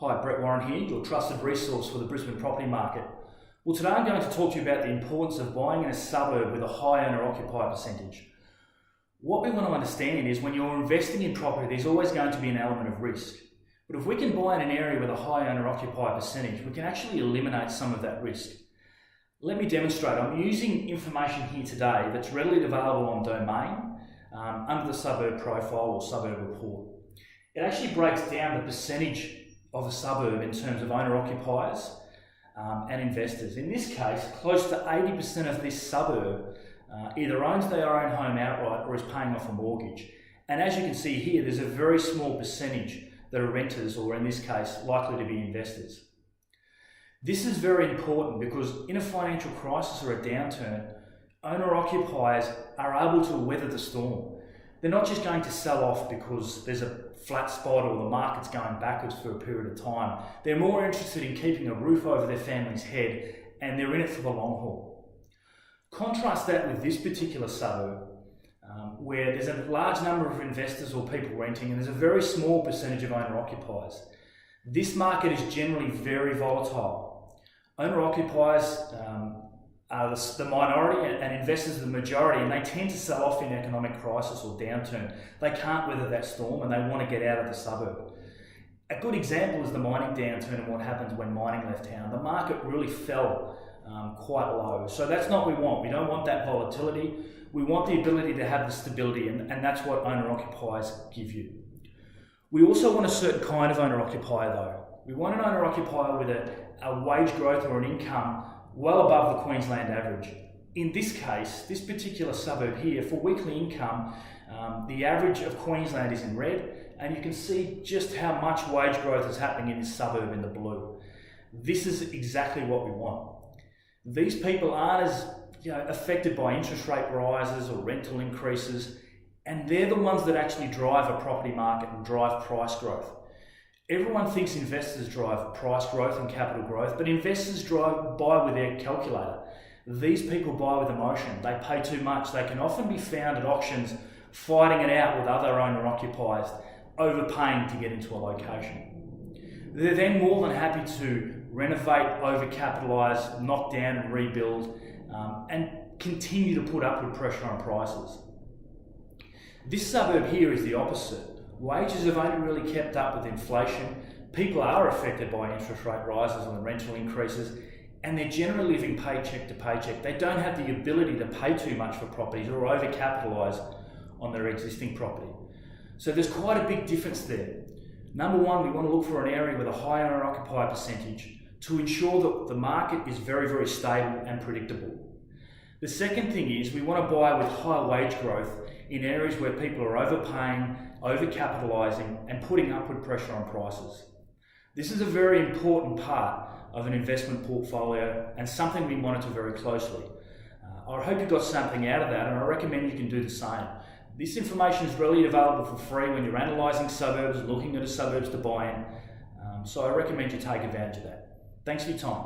Hi, Brett Warren here, your trusted resource for the Brisbane property market. Well, today I'm going to talk to you about the importance of buying in a suburb with a high owner-occupier percentage. What we want to understand is when you're investing in property, there's always going to be an element of risk. But if we can buy in an area with a high owner-occupier percentage, we can actually eliminate some of that risk. Let me demonstrate. I'm using information here today that's readily available on Domain under the suburb profile or suburb report. It actually breaks down the percentage of a suburb in terms of owner-occupiers and investors. In this case, close to 80% of this suburb either owns their own home outright or is paying off a mortgage. And as you can see here, there's a very small percentage that are renters, or in this case, likely to be investors. This is very important because in a financial crisis or a downturn, owner-occupiers are able to weather the storm. They're not just going to sell off because there's a flat spot or the market's going backwards for a period of time. They're more interested in keeping a roof over their family's head, and they're in it for the long haul. Contrast that with this particular suburb, where there's a large number of investors or people renting, and there's a very small percentage of owner-occupiers. This market is generally very volatile. Owner-occupiers are the minority and investors are the majority, and they tend to sell off in economic crisis or downturn. They can't weather that storm and they want to get out of the suburb. A good example is the mining downturn and what happens when mining left town. The market really fell quite low. So that's not what we want. We don't want that volatility. We want the ability to have the stability, and that's what owner-occupiers give you. We also want a certain kind of owner-occupier though. We want an owner-occupier with a wage growth or an income well above the Queensland average. In this case, this particular suburb here, for weekly income, the average of Queensland is in red, and you can see just how much wage growth is happening in this suburb in the blue. This is exactly what we want. These people aren't as affected by interest rate rises or rental increases, and they're the ones that actually drive a property market and drive price growth. Everyone thinks investors drive price growth and capital growth, but investors buy with their calculator. These people buy with emotion. They pay too much. They can often be found at auctions fighting it out with other owner-occupiers, overpaying to get into a location. They're then more than happy to renovate, overcapitalise, knock down and rebuild, and continue to put upward pressure on prices. This suburb here is the opposite. Wages have only really kept up with inflation. People are affected by interest rate rises and the rental increases, and they're generally living paycheck to paycheck. They don't have the ability to pay too much for properties or overcapitalise on their existing property. So there's quite a big difference there. Number one, we want to look for an area with a high owner-occupier percentage to ensure that the market is very, very stable and predictable. The second thing is we want to buy with high wage growth in areas where people are overpaying, overcapitalising and putting upward pressure on prices. This is a very important part of an investment portfolio and something we monitor very closely. I hope you got something out of that, and I recommend you can do the same. This information is readily available for free when you're analysing suburbs, looking at the suburbs to buy in. So I recommend you take advantage of that. Thanks for your time.